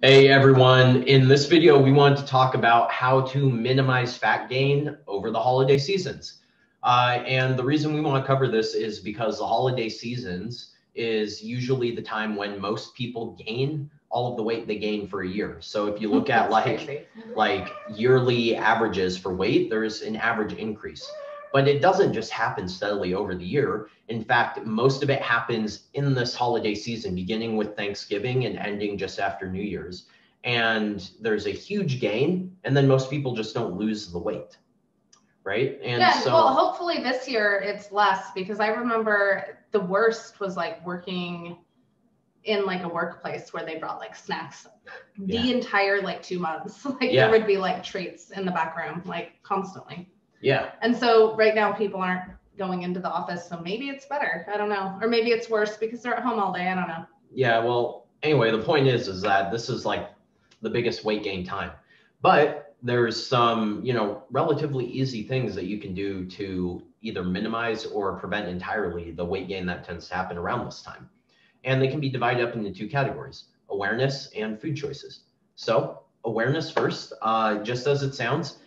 Hey everyone, in this video we want to talk about how to minimize fat gain over the holiday seasons. And the reason we want to cover this is because the holiday seasons is usually the time when most people gain all of the weight they gain for a year. So if you look at like yearly averages for weight, there's an average increase. But it doesn't just happen steadily over the year. In fact, most of it happens in this holiday season, beginning with Thanksgiving and ending just after New Year's. And there's a huge gain, and then most people just don't lose the weight, right? And yeah, so, well, hopefully this year it's less, because I remember the worst was like working in like a workplace where they brought like snacks the entire like 2 months. Like there would be like treats in the back room, like constantly. Yeah. And so right now people aren't going into the office, so maybe it's better. I don't know. Or maybe it's worse because they're at home all day. I don't know. Yeah, well, anyway, the point is that this is like the biggest weight gain time. But there's some, relatively easy things that you can do to either minimize or prevent entirely the weight gain that tends to happen around this time. And they can be divided up into two categories: awareness and food choices. So awareness first, just as it sounds,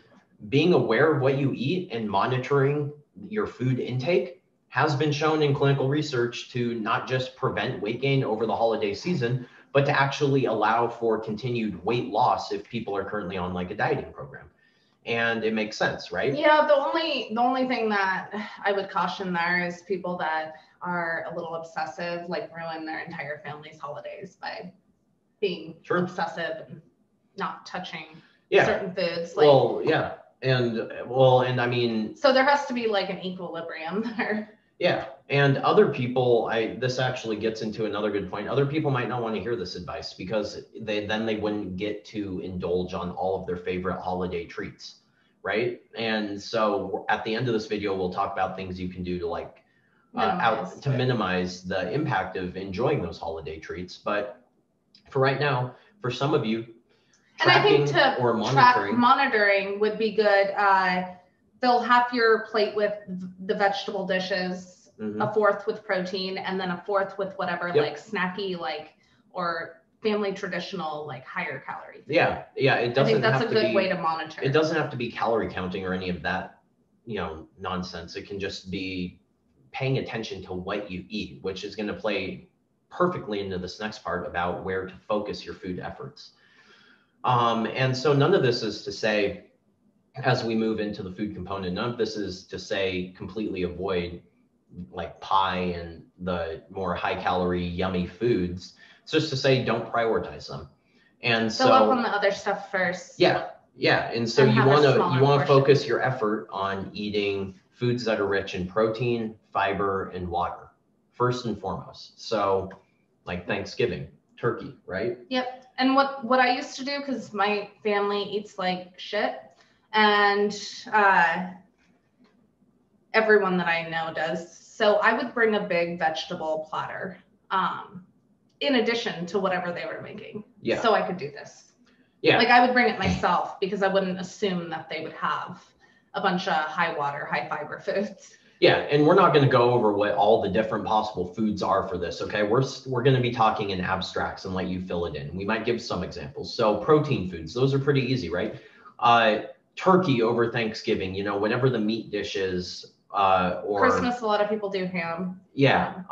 being aware of what you eat and monitoring your food intake has been shown in clinical research to not just prevent weight gain over the holiday season, but to actually allow for continued weight loss if people are currently on like a dieting program. And it makes sense, right? Yeah, the only thing that I would caution there is people that are a little obsessive, like ruin their entire family's holidays by being obsessive and not touching certain foods. Like, and I mean, so there has to be like an equilibrium there. Yeah. And other people, this actually gets into another good point. Other people might not want to hear this advice because they wouldn't get to indulge on all of their favorite holiday treats, right? And so at the end of this video, we'll talk about things you can do to like minimize the impact of enjoying those holiday treats. But for right now, for some of you, tracking or monitoring would be good. They'll have your plate with the vegetable dishes, a fourth with protein, and then a fourth with whatever like snacky, like, or family traditional, like higher calorie food. Yeah. It doesn't. I think that's a good way to monitor. It doesn't have to be calorie counting or any of that, nonsense. It can just be paying attention to what you eat, which is going to play perfectly into this next part about where to focus your food efforts. And so none of this is to say, as we move into the food component, none of this is to say completely avoid like pie and the more high calorie, yummy foods. It's just to say don't prioritize them. And so up on the other stuff first. Yeah. And so you want to focus your effort on eating foods that are rich in protein, fiber, and water, first and foremost. So like Thanksgiving, turkey, right? Yep. And what I used to do, because my family eats like shit, and everyone that I know does. So I would bring a big vegetable platter in addition to whatever they were making. Yeah. So I could do this. Yeah. Like I would bring it myself because I wouldn't assume that they would have a bunch of high water, high fiber foods. Yeah, and we're not going to go over what all the different possible foods are for this, okay? We're going to be talking in abstracts and let you fill it in. We might give some examples. So protein foods, those are pretty easy, right? Turkey over Thanksgiving, whatever the meat dish is. Or Christmas, a lot of people do ham. Yeah,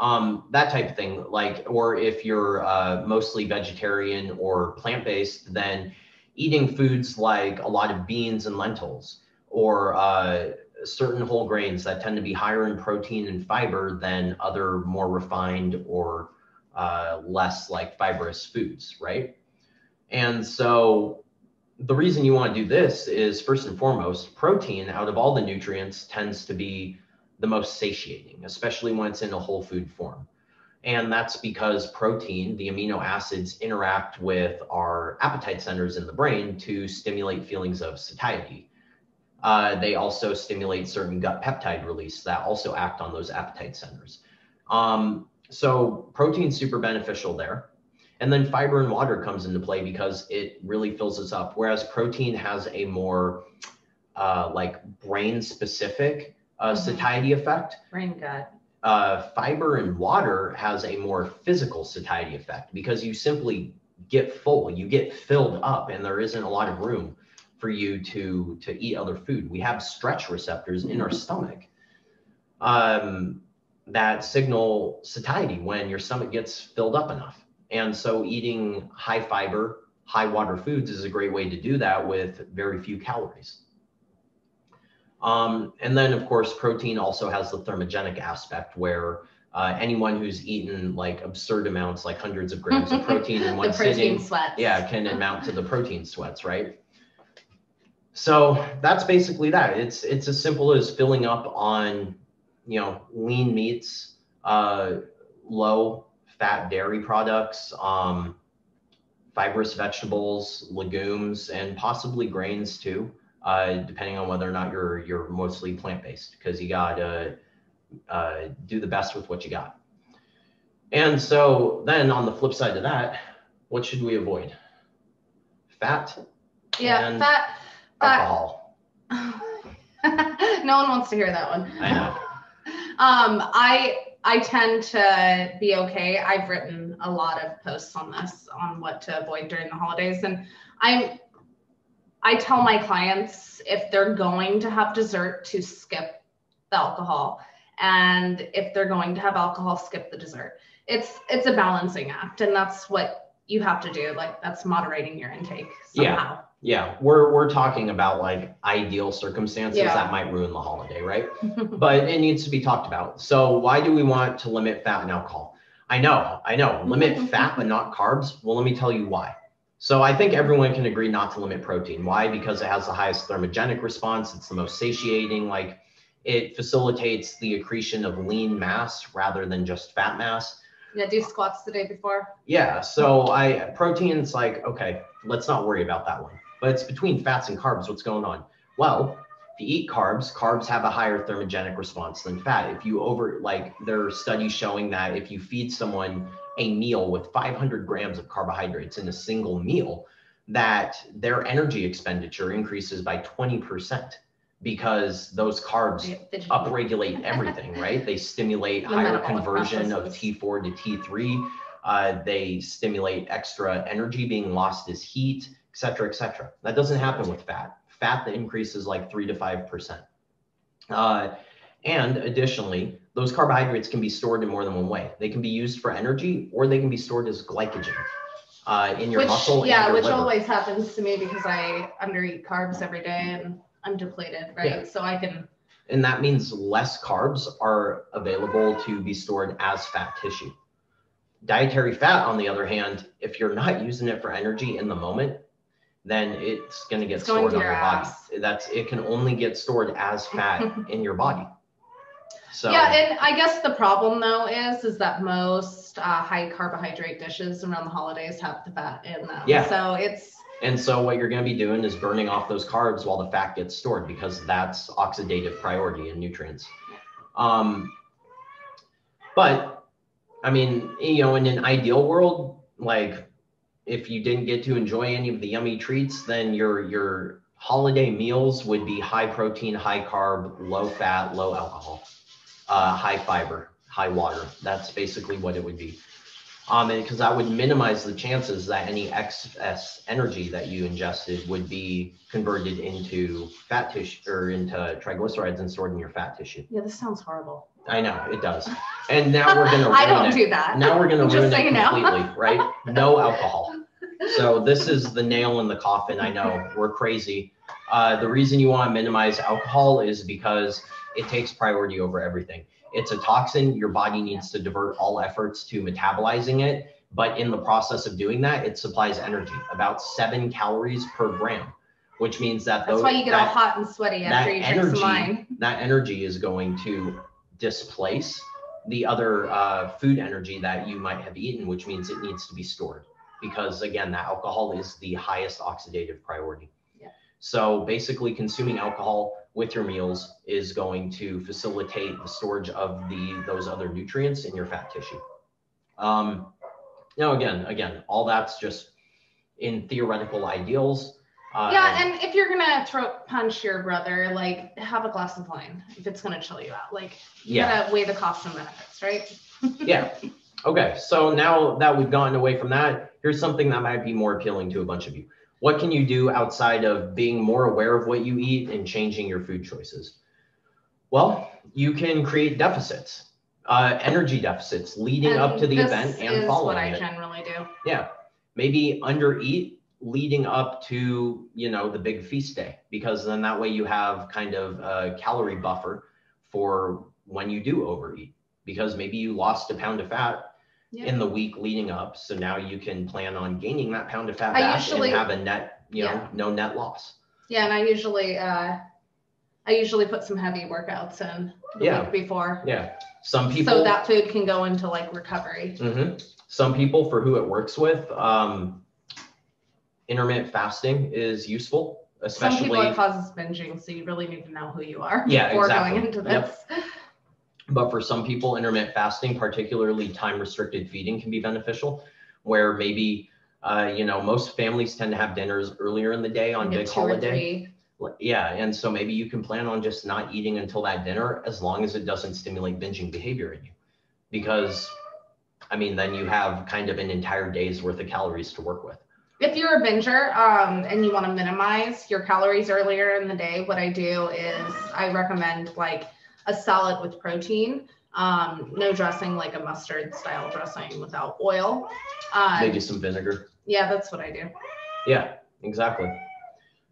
that type of thing. Like, or if you're mostly vegetarian or plant-based, then eating foods like a lot of beans and lentils, or certain whole grains that tend to be higher in protein and fiber than other more refined or less like fibrous foods, right? And so the reason you want to do this is, first and foremost, protein out of all the nutrients tends to be the most satiating, especially when it's in a whole food form. And that's because protein, the amino acids, interact with our appetite centers in the brain to stimulate feelings of satiety. They also stimulate certain gut peptide release that also act on those appetite centers. So protein's super beneficial there. And then fiber and water comes into play because it really fills us up. Whereas protein has a more like brain specific satiety effect. Brain gut. Fiber and water has a more physical satiety effect because you simply get full, you get filled up, and there isn't a lot of room for you to eat other food. We have stretch receptors in our stomach that signal satiety when your stomach gets filled up enough. And so eating high fiber, high water foods is a great way to do that with very few calories. And then of course, protein also has the thermogenic aspect where anyone who's eaten like absurd amounts, like hundreds of grams of protein in one sitting, can amount to the protein sweats, right? So that's basically that. It's as simple as filling up on, lean meats, low fat dairy products, fibrous vegetables, legumes, and possibly grains too, depending on whether or not you're mostly plant-based, because you gotta do the best with what you got. And so then on the flip side of that, what should we avoid? Fat. Yeah, fat. Alcohol. No one wants to hear that one. I know. I tend to be okay. I've written a lot of posts on this, on what to avoid during the holidays. And I tell my clients if they're going to have dessert to skip the alcohol. And if they're going to have alcohol, skip the dessert. It's a balancing act. And that's what you have to do. Like that's moderating your intake somehow. Yeah, we're talking about like ideal circumstances that might ruin the holiday, right? But it needs to be talked about. So why do we want to limit fat and alcohol? I know, limit fat but not carbs. Well, let me tell you why. So I think everyone can agree not to limit protein. Why? Because it has the highest thermogenic response. It's the most satiating. Like it facilitates the accretion of lean mass rather than just fat mass. Yeah, do squats the day before. Yeah, so protein's like, okay, let's not worry about that one. But it's between fats and carbs. What's going on? Well, if you eat carbs have a higher thermogenic response than fat. If you there are studies showing that if you feed someone a meal with 500 grams of carbohydrates in a single meal, that their energy expenditure increases by 20% because those carbs upregulate everything, right? They stimulate higher conversion of T4 to T3. They stimulate extra energy being lost as heat, et cetera, et cetera. That doesn't happen with fat. Fat that increases like 3 to 5%. And additionally, those carbohydrates can be stored in more than one way. They can be used for energy, or they can be stored as glycogen in your muscle. Yeah, which always happens to me because I undereat carbs every day and I'm depleted, right? Yeah. So I can. And that means less carbs are available to be stored as fat tissue. Dietary fat, on the other hand, if you're not using it for energy in the moment, then it's going to get stored on your body. It can only get stored as fat in your body. So yeah, and I guess the problem though is that most high carbohydrate dishes around the holidays have the fat in them. Yeah. So what you're going to be doing is burning off those carbs while the fat gets stored, because that's oxidative priority in nutrients. But I mean, in an ideal world, like if you didn't get to enjoy any of the yummy treats, then your holiday meals would be high protein, high carb, low fat, low alcohol, high fiber, high water. That's basically what it would be. Because that would minimize the chances that any excess energy that you ingested would be converted into fat tissue or into triglycerides and stored in your fat tissue. Yeah, this sounds horrible. I know, it does. And now we're going to ruin it. I don't do that. Now we're going to ruin it completely, right? No alcohol. So this is the nail in the coffin. I know, we're crazy. The reason you want to minimize alcohol is because it takes priority over everything. It's a toxin. Your body needs to divert all efforts to metabolizing it. But in the process of doing that, it supplies energy, about 7 calories per gram, which means that's why you get all hot and sweaty after you drink some wine. That energy is going to displace the other food energy that you might have eaten, which means it needs to be stored. Because again, that alcohol is the highest oxidative priority. Yeah. So basically consuming alcohol with your meals is going to facilitate the storage of those other nutrients in your fat tissue. Now, again, all that's just in theoretical ideals. Yeah, and if you're gonna throat punch your brother, like have a glass of wine if it's gonna chill you out. Like you gotta weigh the costs and benefits, right? Yeah. Okay, so now that we've gotten away from that, here's something that might be more appealing to a bunch of you. What can you do outside of being more aware of what you eat and changing your food choices? Well, you can create deficits, energy deficits leading up to the event and following it. This is what I generally do. Yeah, maybe undereat leading up to, you know, the big feast day, because then that way you have kind of a calorie buffer for when you do overeat, because maybe you lost a pound of fat in the week leading up. So now you can plan on gaining that pound of fat back and have a net, you know, no net loss. Yeah. And I usually put some heavy workouts in the week before. Yeah. Some people. So that food can go into like recovery. Some people for who it works with, intermittent fasting is useful, especially. Some people it causes binging, so you really need to know who you are before going into this. But for some people, intermittent fasting, particularly time-restricted feeding, can be beneficial, where maybe, you know, most families tend to have dinners earlier in the day on big holiday. Yeah, and so maybe you can plan on just not eating until that dinner, as long as it doesn't stimulate binging behavior in you. Because, I mean, then you have kind of an entire day's worth of calories to work with. If you're a binger and you want to minimize your calories earlier in the day, what I do is I recommend like a salad with protein, no dressing, like a mustard style dressing without oil. Maybe some vinegar. Yeah, that's what I do. Yeah, exactly.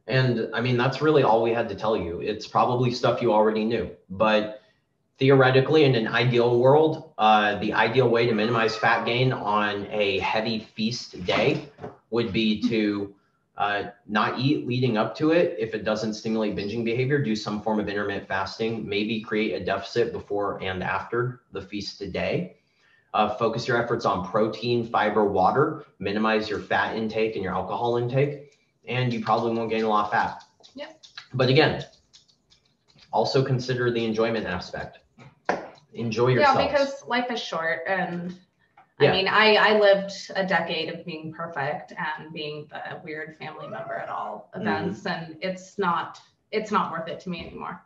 And I mean, that's really all we had to tell you. It's probably stuff you already knew, but theoretically, in an ideal world, the ideal way to minimize fat gain on a heavy feast day would be to not eat leading up to it. If it doesn't stimulate binging behavior, do some form of intermittent fasting, maybe create a deficit before and after the feast day. Focus your efforts on protein, fiber, water, minimize your fat intake and your alcohol intake, and you probably won't gain a lot of fat. Yep. But again, also consider the enjoyment aspect. Enjoy yourself. Yeah, because life is short, and I mean, I lived a decade of being perfect and being the weird family member at all events, and it's not worth it to me anymore.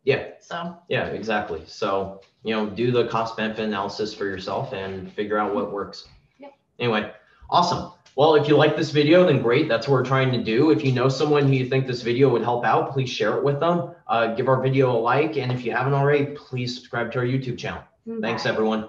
Yeah. So. Yeah, exactly. So, you know, do the cost benefit analysis for yourself and figure out what works. Yeah. Anyway, awesome. Well, if you like this video, then great. That's what we're trying to do. If you know someone who you think this video would help out, please share it with them. Give our video a like. And if you haven't already, please subscribe to our YouTube channel. Bye. Thanks, everyone.